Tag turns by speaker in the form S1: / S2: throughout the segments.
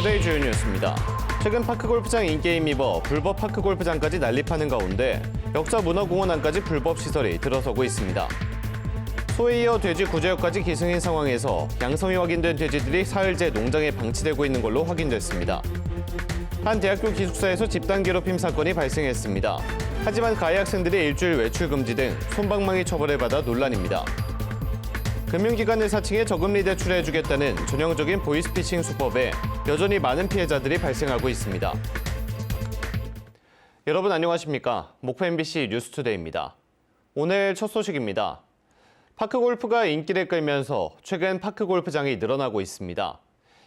S1: 뉴스투데이 주요 뉴스입니다. 최근 파크골프장 인기에 힘입어 불법 파크골프장까지 난립하는 가운데 역사문화공원 안까지 불법 시설이 들어서고 있습니다. 소에 이어 돼지 구제역까지 기승인 상황에서 양성이 확인된 돼지들이 사흘째 농장에 방치되고 있는 걸로 확인됐습니다. 한 대학교 기숙사에서 집단 괴롭힘 사건이 발생했습니다. 하지만 가해 학생들이 일주일 외출 금지 등 솜방망이 처벌을 받아 논란입니다. 금융기관을 사칭해 저금리 대출해주겠다는 전형적인 보이스피싱 수법에 여전히 많은 피해자들이 발생하고 있습니다. 여러분 안녕하십니까? 목포 MBC 뉴스투데이입니다. 오늘 첫 소식입니다. 파크골프가 인기를 끌면서 최근 파크골프장이 늘어나고 있습니다.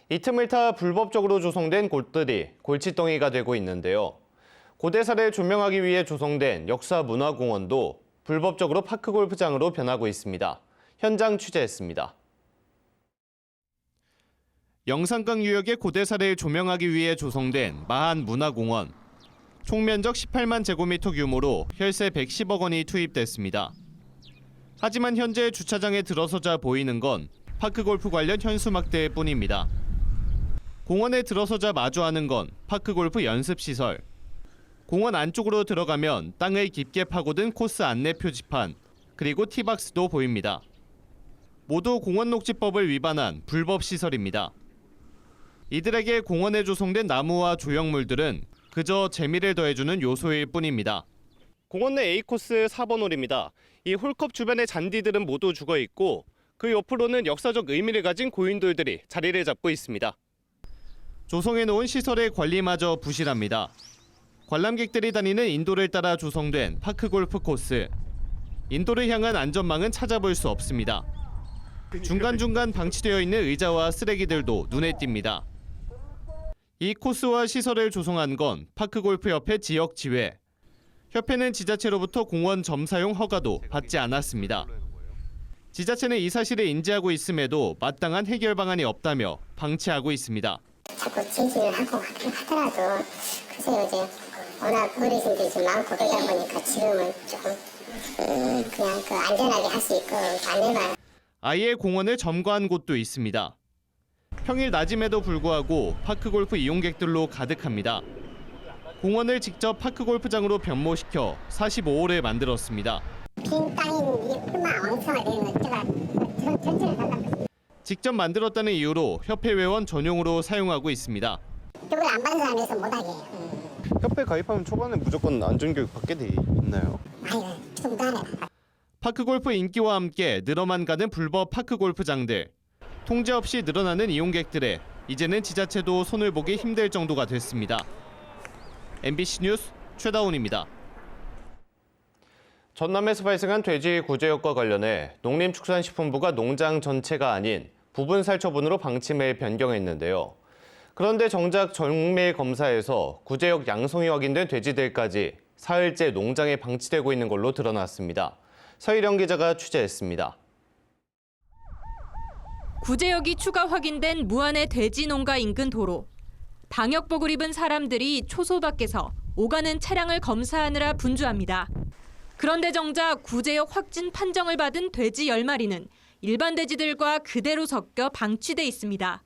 S1: 이 틈을 타 불법적으로 조성된 곳들이 골칫덩이가 되고 있는데요. 고대사를 조명하기 위해 조성된 역사문화공원도 불법적으로 파크골프장으로 변하고 있습니다. 현장 취재했습니다. 영산강 유역의 고대사를 조명하기 위해 조성된 마한문화공원. 총 면적 18만 제곱미터 규모로 혈세 110억 원이 투입됐습니다. 하지만 현재 주차장에 들어서자 보이는 건 파크골프 관련 현수막대일 뿐입니다. 공원에 들어서자 마주하는 건 파크골프 연습시설. 공원 안쪽으로 들어가면 땅을 깊게 파고든 코스 안내 표지판, 그리고 티박스도 보입니다. 모두 공원녹지법을 위반한 불법 시설입니다. 이들에게 공원에 조성된 나무와 조형물들은 그저 재미를 더해주는 요소일 뿐입니다. 공원 내 A코스 4번 홀입니다. 이 홀컵 주변의 잔디들은 모두 죽어있고 그 옆으로는 역사적 의미를 가진 고인돌들이 자리를 잡고 있습니다. 조성해놓은 시설의 관리마저 부실합니다. 관람객들이 다니는 인도를 따라 조성된 파크골프 코스. 인도를 향한 안전망은 찾아볼 수 없습니다. 중간중간 방치되어 있는 의자와 쓰레기들도 눈에 띕니다. 이 코스와 시설을 조성한 건 파크골프협회 지역지회. 협회는 지자체로부터 공원 점사용 허가도 받지 않았습니다. 지자체는 이 사실을 인지하고 있음에도 마땅한 해결 방안이 없다며 방치하고 있습니다.
S2: 자꾸 진실을 하고 하더라도 글쎄요, 이제 워낙 어르신들이 좀 많고 그러다 보니까 지금은 조금 그냥 안전하게 할 수 있고 안내만.
S1: 아예 공원을 점거한 곳도 있습니다. 평일 낮임에도 불구하고 파크골프 이용객들로 가득합니다. 공원을 직접 파크골프장으로 변모시켜 45홀을 만들었습니다.
S2: 빈 땅이 얼마나 왕성하게 제가 전체를 달라고.
S1: 직접 만들었다는 이유로 협회 회원 전용으로 사용하고 있습니다.
S2: 그걸 안 받은 사람에서 못하게.
S1: 협회 가입하면 초반에 무조건 안전교육 받게 돼 있나요?
S2: 아이고 중간에.
S1: 파크골프 인기와 함께 늘어만 가는 불법 파크골프장들. 통제 없이 늘어나는 이용객들에 이제는 지자체도 손을 보기 힘들 정도가 됐습니다. MBC 뉴스 최다운입니다. 전남에서 발생한 돼지 구제역과 관련해 농림축산식품부가 농장 전체가 아닌 부분 살처분으로 방침을 변경했는데요. 그런데 정작 정밀 검사에서 구제역 양성이 확인된 돼지들까지 사흘째 농장에 방치되고 있는 걸로 드러났습니다. 서희령 기자가 취재했습니다.
S3: 구제역이 추가 확인된 무안의 돼지 농가 인근 도로. 방역복을 입은 사람들이 초소 밖에서 오가는 차량을 검사하느라 분주합니다. 그런데 정작 구제역 확진 판정을 받은 돼지 10마리는 일반 돼지들과 그대로 섞여 방치돼 있습니다.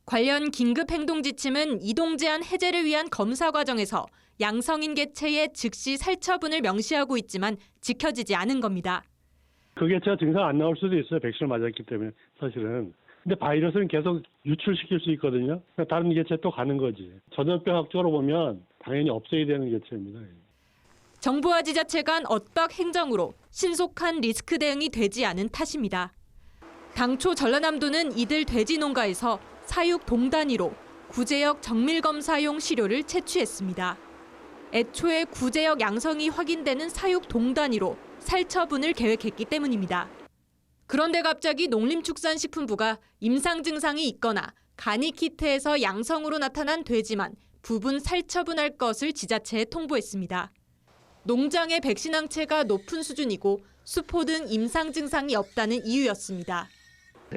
S3: 관련 긴급 행동 지침은 이동 제한 해제를 위한 검사 과정에서 양성인 개체의 즉시 살처분을 명시하고 있지만 지켜지지 않은 겁니다.
S4: 그 개체가 증상 안 나올 수도 있어요. 백신을 맞았기 때문에 사실은. 근데 바이러스는 계속 유출시킬 수 있거든요. 다른 개체 또 가는 거지. 전염병학적으로 보면 당연히 없애야 되는 개체입니다.
S3: 정부와 지자체 간 엇박 행정으로 신속한 리스크 대응이 되지 않은 탓입니다. 당초 전라남도는 이들 돼지 농가에서 사육 동단위로 구제역 정밀검사용 시료를 채취했습니다. 애초에 구제역 양성이 확인되는 사육 동단위로 살처분을 계획했기 때문입니다. 그런데 갑자기 농림축산식품부가 임상 증상이 있거나 간이 키트에서 양성으로 나타난 돼지만 부분 살처분할 것을 지자체에 통보했습니다. 농장의 백신 항체가 높은 수준이고 수포 등 임상 증상이 없다는 이유였습니다.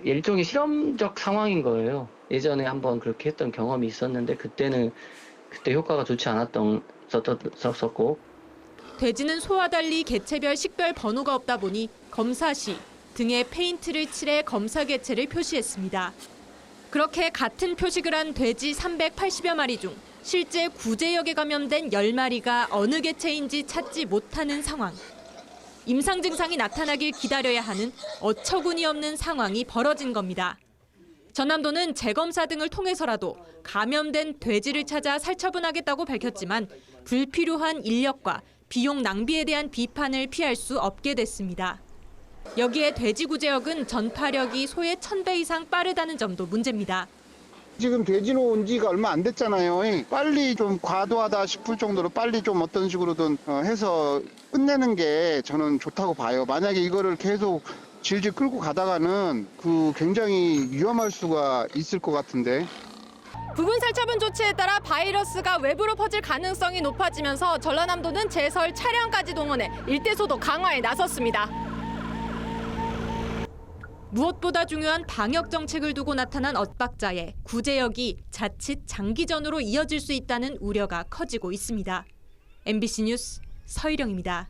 S5: 일종의 실험적 상황인 거예요. 예전에 한번 그렇게 했던 경험이 있었는데 그때 효과가 좋지 않았었고.
S3: 돼지는 소와 달리 개체별 식별 번호가 없다 보니 검사 시 등에 페인트를 칠해 검사 개체를 표시했습니다. 그렇게 같은 표식을 한 돼지 380여 마리 중 실제 구제역에 감염된 10마리가 어느 개체인지 찾지 못하는 상황. 임상 증상이 나타나길 기다려야 하는 어처구니 없는 상황이 벌어진 겁니다. 전남도는 재검사 등을 통해서라도 감염된 돼지를 찾아 살처분하겠다고 밝혔지만 불필요한 인력과 비용 낭비에 대한 비판을 피할 수 없게 됐습니다. 여기에 돼지 구제역은 전파력이 소의 1000배 이상 빠르다는 점도 문제입니다.
S6: 지금 돼지로 온 지가 얼마 안 됐잖아요. 빨리 좀 과도하다 싶을 정도로 빨리 좀 어떤 식으로든 해서 끝내는 게 저는 좋다고 봐요. 만약에 이거를 계속 질질 끌고 가다가는 굉장히 위험할 수가 있을 것 같은데.
S7: 부분 살처분 조치에 따라 바이러스가 외부로 퍼질 가능성이 높아지면서 전라남도는 제설 차량까지 동원해 일대 소독 강화에 나섰습니다.
S3: 무엇보다 중요한 방역 정책을 두고 나타난 엇박자에 구제역이 자칫 장기전으로 이어질 수 있다는 우려가 커지고 있습니다. MBC 뉴스 서희령입니다.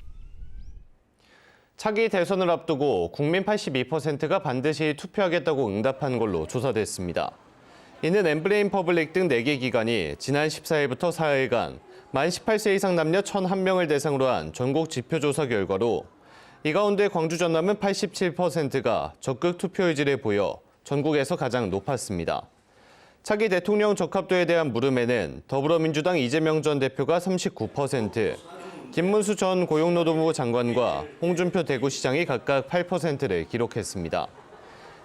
S1: 차기 대선을 앞두고 국민 82%가 반드시 투표하겠다고 응답한 걸로 조사됐습니다. 이는 엠브레인 퍼블릭 등 4개 기관이 지난 14일부터 4일간 만 18세 이상 남녀 1,001명을 대상으로 한 전국 지표조사 결과로 이 가운데 광주 전남은 87%가 적극 투표 의지를 보여 전국에서 가장 높았습니다. 차기 대통령 적합도에 대한 물음에는 더불어민주당 이재명 전 대표가 39%, 김문수 전 고용노동부 장관과 홍준표 대구시장이 각각 8%를 기록했습니다.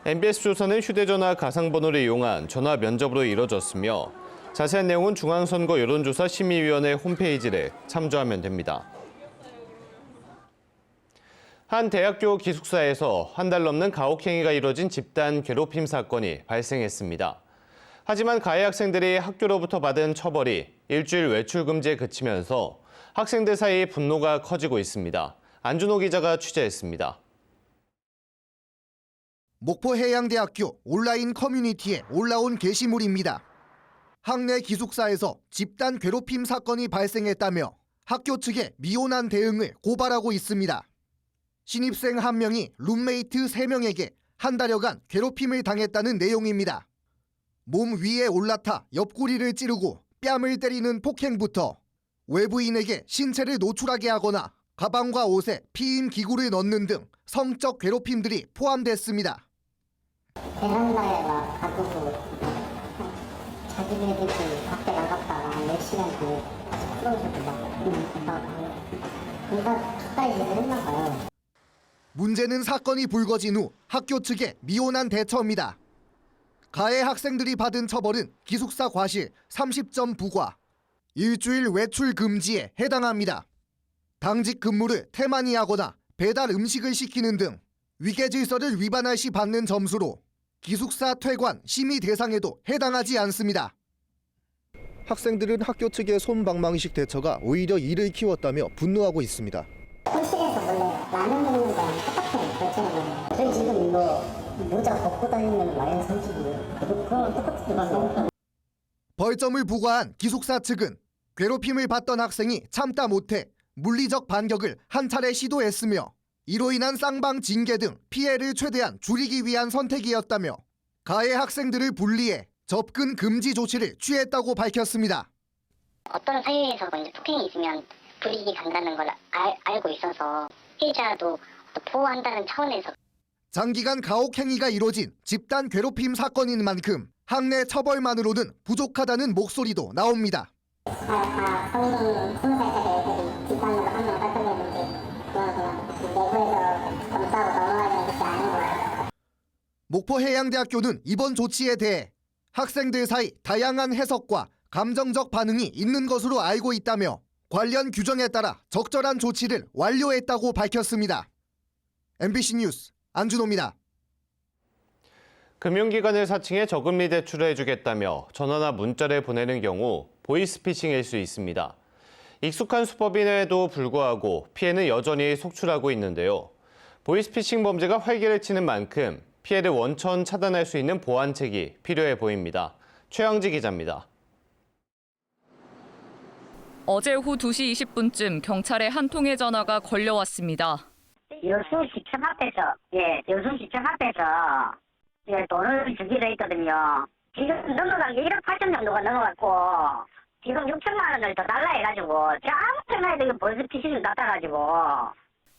S1: MBS 조사는 휴대전화 가상번호를 이용한 전화 면접으로 이뤄졌으며 자세한 내용은 중앙선거 여론조사 심의위원회 홈페이지를 참조하면 됩니다. 한 대학교 기숙사에서 한 달 넘는 가혹행위가 이뤄진 집단 괴롭힘 사건이 발생했습니다. 하지만 가해 학생들이 학교로부터 받은 처벌이 일주일 외출 금지에 그치면서 학생들 사이 분노가 커지고 있습니다. 안준호 기자가 취재했습니다.
S8: 목포해양대학교 온라인 커뮤니티에 올라온 게시물입니다. 학내 기숙사에서 집단 괴롭힘 사건이 발생했다며 학교 측에 미온한 대응을 고발하고 있습니다. 신입생 1명이 룸메이트 3명에게 한 달여간 괴롭힘을 당했다는 내용입니다. 몸 위에 올라타 옆구리를 찌르고 뺨을 때리는 폭행부터 외부인에게 신체를 노출하게 하거나 가방과 옷에 피임 기구를 넣는 등 성적 괴롭힘들이 포함됐습니다.
S2: 베란다에 막 가두고 자기네들끼리 밖에 나갔다가 몇 시간 뒤에 풀어주고 막 그러니까 가까이 짓을 했나 봐요.
S8: 문제는 사건이 불거진 후 학교 측의 미온한 대처입니다. 가해 학생들이 받은 처벌은 기숙사 과실 30점 부과, 일주일 외출 금지에 해당합니다. 당직 근무를 태만히하거나 배달 음식을 시키는 등 위계질서를 위반할 시 받는 점수로 기숙사 퇴관 심의 대상에도 해당하지 않습니다. 학생들은 학교 측의 손방망이식 대처가 오히려 이를 키웠다며 분노하고 있습니다.
S2: 호실에서 원래 라면 먹는 거랑 똑같은 결정을 저희 지금 이거 모자 벗고 다니는 라인 선식이에요. 그거랑 똑같은 거.
S8: 벌점을 부과한 기숙사 측은 괴롭힘을 받던 학생이 참다 못해 물리적 반격을 한 차례 시도했으며 이로 인한 쌍방 징계 등 피해를 최대한 줄이기 위한 선택이었다며 가해 학생들을 분리해 접근 금지 조치를 취했다고 밝혔습니다.
S2: 어떤 사회에서 이제 폭행이 있으면 불이익이 간다는 걸 알고 있어서 피해자도 보호한다는 차원에서
S8: 장기간 가혹행위가 이뤄진 집단 괴롭힘 사건인 만큼 학내 처벌만으로는 부족하다는 목소리도 나옵니다.
S2: 다 성인 20살짜리 애들이 집단으로 한 명 살펴냈는데 그건 그냥 내부에서 검사하고 넘어가야 되는 것이 아닌 거예요.
S8: 목포해양대학교는 이번 조치에 대해 학생들 사이 다양한 해석과 감정적 반응이 있는 것으로 알고 있다며 관련 규정에 따라 적절한 조치를 완료했다고 밝혔습니다. MBC 뉴스 안준호입니다.
S1: 금융기관을 사칭해 저금리 대출을 해주겠다며 전화나 문자를 보내는 경우 보이스피싱일 수 있습니다. 익숙한 수법임에도 불구하고 피해는 여전히 속출하고 있는데요. 보이스피싱 범죄가 활개를 치는 만큼 피해를 원천 차단할 수 있는 보완책이 필요해 보입니다. 최영지 기자입니다.
S9: 어제 오후 2시 20분쯤 경찰에 한 통의 전화가 걸려왔습니다.
S2: 여수시청 앞에서 돈을 주기로 했거든요. 지금 넘어간 게 1억 8천 정도가 넘어갔고 지금 6천만 원을 더 달라 해가지고 저 아무 때나 이거 보이스피싱을 낚아가지고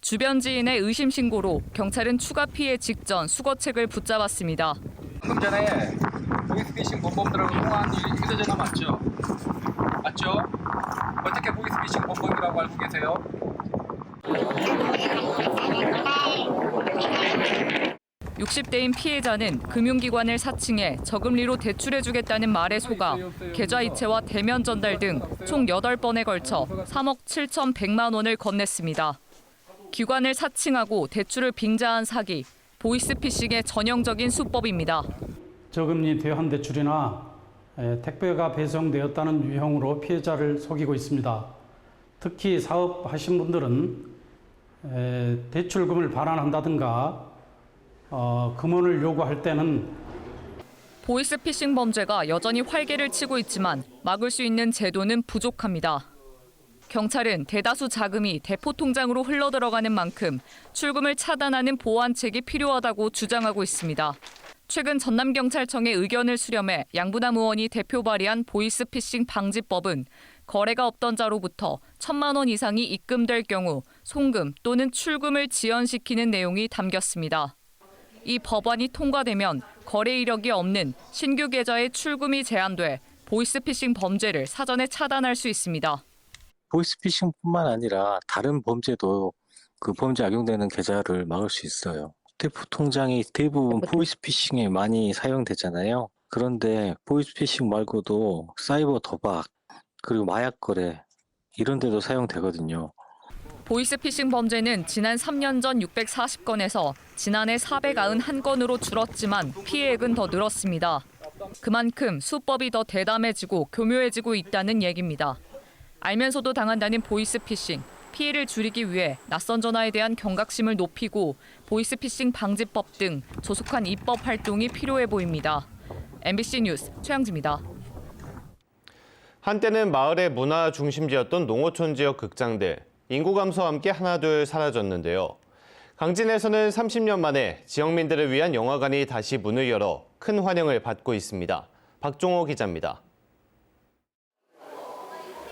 S9: 주변 지인의 의심 신고로 경찰은 추가 피해 직전 수거책을 붙잡았습니다.
S10: 방금 전에 보이스피싱 범범들하고 통화한 휴대전화 맞죠? 맞죠? 어떻게 보이스피싱 범범이라고 알고 계세요?
S9: 60대인 피해자는 금융기관을 사칭해 저금리로 대출해주겠다는 말에 속아 계좌 이체와 대면 전달 등 총 8번에 걸쳐 3억 7,100만 원을 건넸습니다. 기관을 사칭하고 대출을 빙자한 사기, 보이스피싱의 전형적인 수법입니다.
S11: 저금리 대환 대출이나 택배가 배송되었다는 유형으로 피해자를 속이고 있습니다. 특히 사업하신 분들은 대출금을 반환한다든가 금원을 요구할 때는
S9: 보이스피싱 범죄가 여전히 활개를 치고 있지만 막을 수 있는 제도는 부족합니다. 경찰은 대다수 자금이 대포 통장으로 흘러들어가는 만큼 출금을 차단하는 보완책이 필요하다고 주장하고 있습니다. 최근 전남경찰청의 의견을 수렴해 양부남 의원이 대표 발의한 보이스피싱 방지법은 거래가 없던 자로부터 1,000만 원 이상이 입금될 경우 송금 또는 출금을 지연시키는 내용이 담겼습니다. 이 법안이 통과되면 거래 이력이 없는 신규 계좌의 출금이 제한돼 보이스피싱 범죄를 사전에 차단할 수 있습니다.
S12: 보이스피싱뿐만 아니라 다른 범죄도 그 범죄 악용되는 계좌를 막을 수 있어요. 대포 통장이 대부분 보이스피싱에 많이 사용되잖아요. 그런데 보이스피싱 말고도 사이버 도박 그리고 마약 거래 이런 데도 사용되거든요.
S9: 보이스피싱 범죄는 지난 3년 전 640건에서 지난해 491건으로 줄었지만 피해액은 더 늘었습니다. 그만큼 수법이 더 대담해지고 교묘해지고 있다는 얘기입니다. 알면서도 당한다는 보이스피싱, 피해를 줄이기 위해 낯선 전화에 대한 경각심을 높이고 보이스피싱 방지법 등 조속한 입법 활동이 필요해 보입니다. MBC 뉴스 최양지입니다.
S1: 한때는 마을의 문화 중심지였던 농어촌 지역 극장들, 인구 감소와 함께 하나둘 사라졌는데요. 강진에서는 30년 만에 지역민들을 위한 영화관이 다시 문을 열어 큰 환영을 받고 있습니다. 박종호 기자입니다.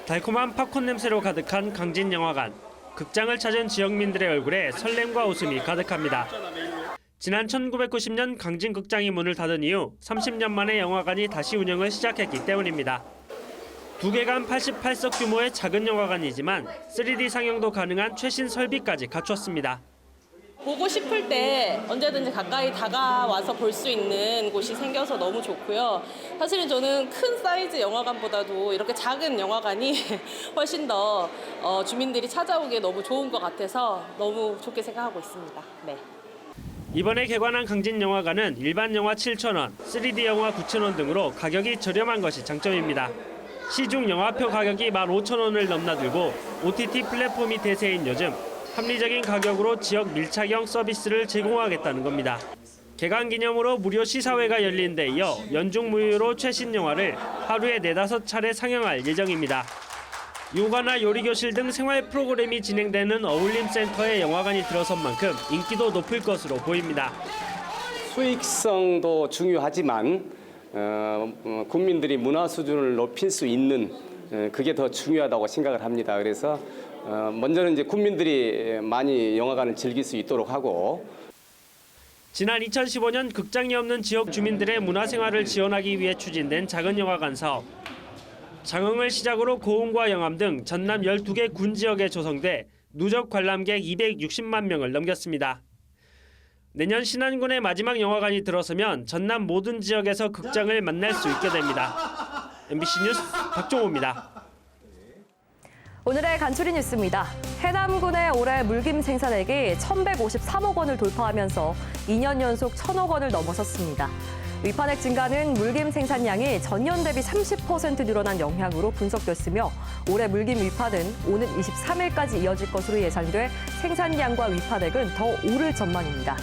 S13: 달콤한 팝콘 냄새로 가득한 강진영화관. 극장을 찾은 지역민들의 얼굴에 설렘과 웃음이 가득합니다. 지난 1990년 강진극장이 문을 닫은 이후 30년 만에 영화관이 다시 운영을 시작했기 때문입니다. 2개관 88석 규모의 작은 영화관이지만 3D 상영도 가능한 최신 설비까지 갖췄습니다.
S14: 보고 싶을 때 언제든지 가까이 다가와서 볼 수 있는 곳이 생겨서 너무 좋고요. 사실은 저는 큰 사이즈 영화관보다도 이렇게 작은 영화관이 훨씬 더 주민들이 찾아오기에 너무 좋은 것 같아서 너무 좋게 생각하고 있습니다. 네.
S13: 이번에 개관한 강진영화관은 일반 영화 7,000원, 3D 영화 9,000원 등으로 가격이 저렴한 것이 장점입니다. 시중 영화표 가격이 15,000원을 넘나들고 OTT 플랫폼이 대세인 요즘 합리적인 가격으로 지역 밀착형 서비스를 제공하겠다는 겁니다. 개관 기념으로 무료 시사회가 열린 데 이어 연중 무휴로 최신 영화를 하루에 4-5차례 상영할 예정입니다. 요가나 요리교실 등 생활 프로그램이 진행되는 어울림센터에 영화관이 들어선 만큼 인기도 높을 것으로 보입니다.
S15: 수익성도 중요하지만 국민들이 문화 수준을 높일 수 있는 그게 더 중요하다고 생각을 합니다. 그래서 먼저는 이제 국민들이 많이 영화관을 즐길 수 있도록 하고
S13: 지난 2015년 극장이 없는 지역 주민들의 문화생활을 지원하기 위해 추진된 작은 영화관 사업. 장흥을 시작으로 고흥과 영암 등 전남 12개 군 지역에 조성돼 누적 관람객 260만 명을 넘겼습니다. 내년 신안군의 마지막 영화관이 들어서면 전남 모든 지역에서 극장을 만날 수 있게 됩니다. MBC 뉴스 박종호입니다.
S16: 오늘의 간추린 뉴스입니다. 해남군의 올해 물김 생산액이 1,153억 원을 돌파하면서 2년 연속 1,000억 원을 넘어섰습니다. 위판액 증가는 물김 생산량이 전년 대비 30% 늘어난 영향으로 분석됐으며 올해 물김 위판은 오는 23일까지 이어질 것으로 예상돼 생산량과 위판액은 더 오를 전망입니다.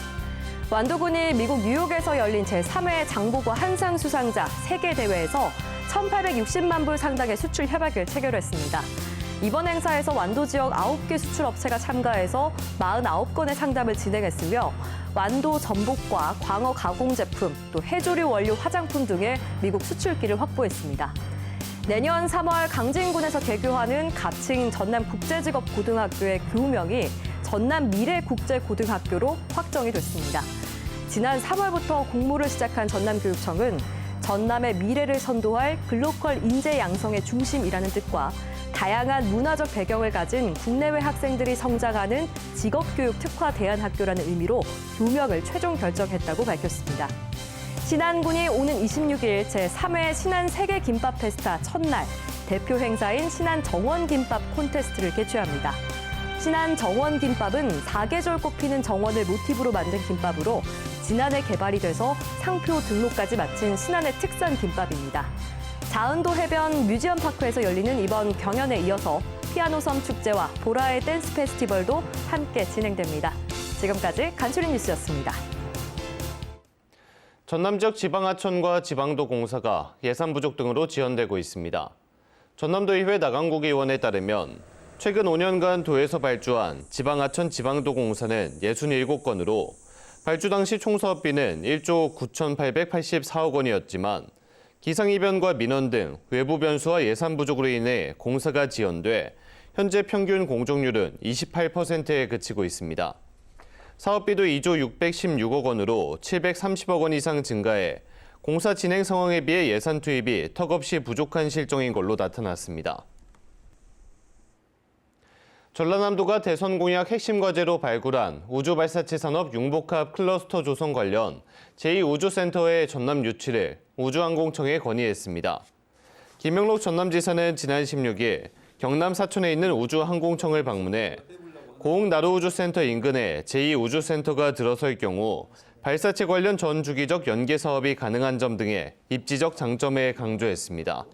S16: 완도군이 미국 뉴욕에서 열린 제3회 장보고 한상 수상자 세계 대회에서 1,860만 불 상당의 수출 협약을 체결했습니다. 이번 행사에서 완도 지역 9개 수출업체가 참가해서 49건의 상담을 진행했으며 완도 전복과 광어 가공 제품, 또 해조류 원료 화장품 등의 미국 수출기를 확보했습니다. 내년 3월 강진군에서 개교하는 가칭 전남국제직업고등학교의 교우명이 전남 미래국제고등학교로 확정이 됐습니다. 지난 3월부터 공모를 시작한 전남교육청은 전남의 미래를 선도할 글로컬 인재 양성의 중심이라는 뜻과 다양한 문화적 배경을 가진 국내외 학생들이 성장하는 직업교육 특화 대안학교라는 의미로 교명을 최종 결정했다고 밝혔습니다. 신안군이 오는 26일 제3회 신안 세계 김밥 페스타 첫날 대표 행사인 신안 정원 김밥 콘테스트를 개최합니다. 신안 정원 김밥은 4계절 꽃피는 정원을 모티브로 만든 김밥으로 지난해 개발이 돼서 상표 등록까지 마친 신안의 특산 김밥입니다. 자은도 해변 뮤지엄 파크에서 열리는 이번 경연에 이어서 피아노섬 축제와 보라의 댄스 페스티벌도 함께 진행됩니다. 지금까지 간추린 뉴스였습니다.
S1: 전남 지역 지방하천과 지방도 공사가 예산 부족 등으로 지연되고 있습니다. 전남도의회 나강국 의원에 따르면 최근 5년간 도에서 발주한 지방하천 지방도 공사는 67건으로 발주 당시 총 사업비는 1조 9,884억 원이었지만 기상이변과 민원 등 외부 변수와 예산 부족으로 인해 공사가 지연돼 현재 평균 공정률은 28%에 그치고 있습니다. 사업비도 2조 616억 원으로 730억 원 이상 증가해 공사 진행 상황에 비해 예산 투입이 턱없이 부족한 실정인 걸로 나타났습니다. 전라남도가 대선 공약 핵심 과제로 발굴한 우주발사체 산업 융복합 클러스터 조성 관련 제2우주센터의 전남 유치를 우주항공청에 건의했습니다. 김영록 전남지사는 지난 16일 경남 사천에 있는 우주항공청을 방문해 고흥나루우주센터 인근에 제2우주센터가 들어설 경우 발사체 관련 전 주기적 연계 사업이 가능한 점 등의 입지적 장점에 강조했습니다.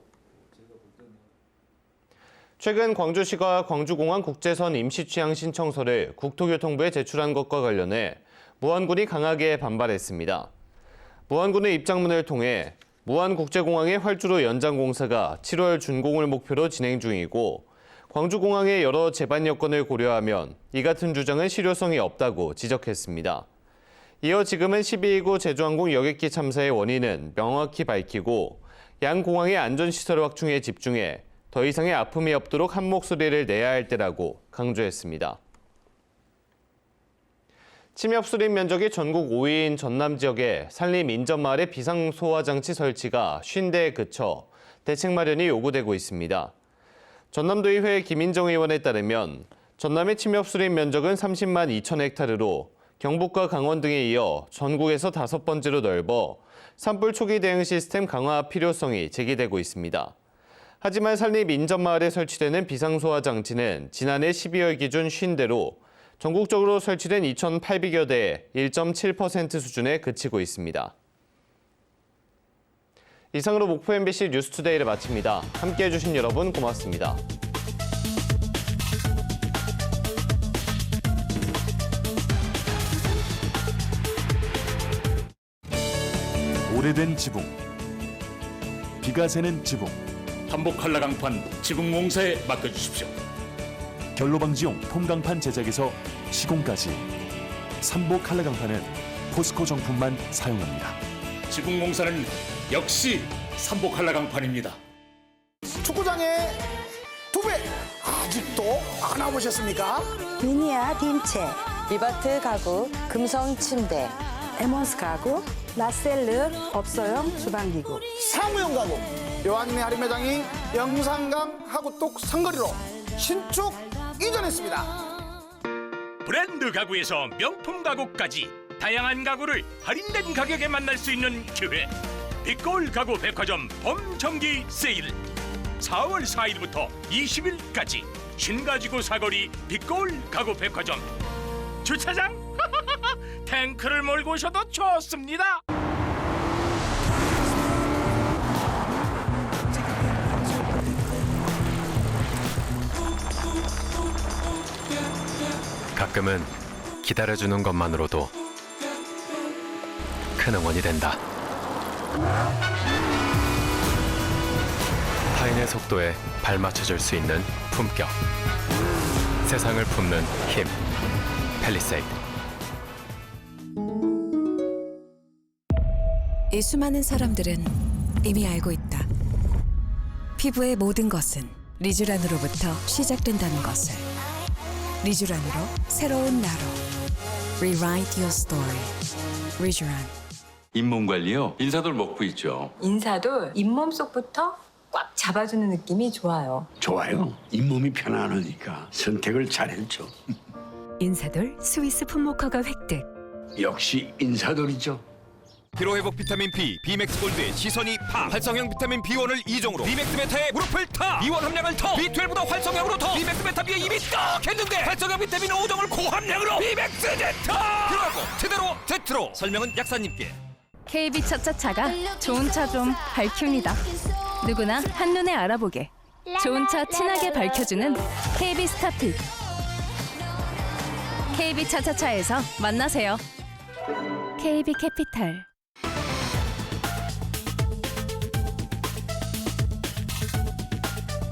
S1: 최근 광주시가 광주공항 국제선 임시취향 신청서를 국토교통부에 제출한 것과 관련해 무안군이 강하게 반발했습니다. 무안군의 입장문을 통해 무안국제공항의 활주로 연장 공사가 7월 준공을 목표로 진행 중이고 광주공항의 여러 제반 여건을 고려하면 이 같은 주장은 실효성이 없다고 지적했습니다. 이어 지금은 12.29 제주항공 여객기 참사의 원인은 명확히 밝히고 양 공항의 안전시설 확충에 집중해 더 이상의 아픔이 없도록 한 목소리를 내야 할 때라고 강조했습니다. 침엽 수립 면적이 전국 5위인 전남 지역의 산림 인접마을의 비상소화장치 설치가 50대에 그쳐 대책 마련이 요구되고 있습니다. 전남도의회 김인정 의원에 따르면 전남의 침엽 수립 면적은 30만 2천 헥타르로 경북과 강원 등에 이어 전국에서 5번째로 넓어 산불 초기 대응 시스템 강화 필요성이 제기되고 있습니다. 하지만 산림 인접마을에 설치되는 비상소화장치는 지난해 12월 기준 50대로 전국적으로 설치된 2,800여 대의 1.7% 수준에 그치고 있습니다. 이상으로 목포 MBC 뉴스투데이를 마칩니다. 함께해 주신 여러분 고맙습니다.
S17: 오래된 지붕, 비가 새는 지붕,
S18: 한복 한라강판 지붕공사에 맡겨주십시오.
S17: 결로방지용 폼강판 제작에서 시공까지 삼복 한라강판은 포스코 정품만 사용합니다.
S18: 지붕공사는 역시 삼복 한라강판입니다.
S19: 축구장의 두 배 아직도 안 와보셨습니까?
S20: 미니아 딤체, 리바트 가구, 금성 침대, 에몬스 가구, 라셀르 업소용 주방기구,
S19: 사무용 가구, 요한님의 할인 매장이 영산강 하구똑 상거리로 신축 이전했습니다.
S18: 브랜드 가구에서 명품 가구까지 다양한 가구를 할인된 가격에 만날 수 있는 기회. 빅골 가구 백화점 봄정기 세일 4월 4일부터 20일까지 신가지구 사거리 빅골 가구 백화점. 주차장 탱크를 몰고 오셔도 좋습니다.
S21: 가끔은 기다려주는 것만으로도 큰 응원이 된다. 타인의 속도에 발맞춰줄 수 있는 품격. 세상을 품는 힘. 팰리세이드.
S4: 이 수많은 사람들은 이미 알고 있다. 피부의 모든 것은 리쥬란으로부터 시작된다는 것을. 리쥬란으로 새로운 나로. Rewrite your story. 리쥬란.
S22: 잇몸 관리요? 인사돌 먹고 있죠.
S23: 인사도 잇몸 속부터 꽉 잡아주는 느낌이 좋아요.
S24: 좋아요. 잇몸이 편안하니까 선택을 잘했죠.
S4: 인사돌 스위스 품목허가 획득.
S24: 역시 인사돌이죠.
S25: 피로회복 비타민 B, 비맥스 골드의 시선이 파. 활성형 비타민 B1을 2종으로 비맥스 베타의 무릎을 타. B1 함량을 더. B12도 활성형으로 더. 비맥스 베타 B에 이미 떡 했는데 활성형 비타민 5종을 고함량으로 비맥스 제타. 들어가고 제대로 제트로. 설명은 약사님께.
S26: KB 차차차가 좋은 차 좀 밝힙니다. 누구나 한눈에 알아보게. 좋은 차 진하게 밝혀주는 KB 스타핏. KB 차차차에서 만나세요. KB 캐피탈.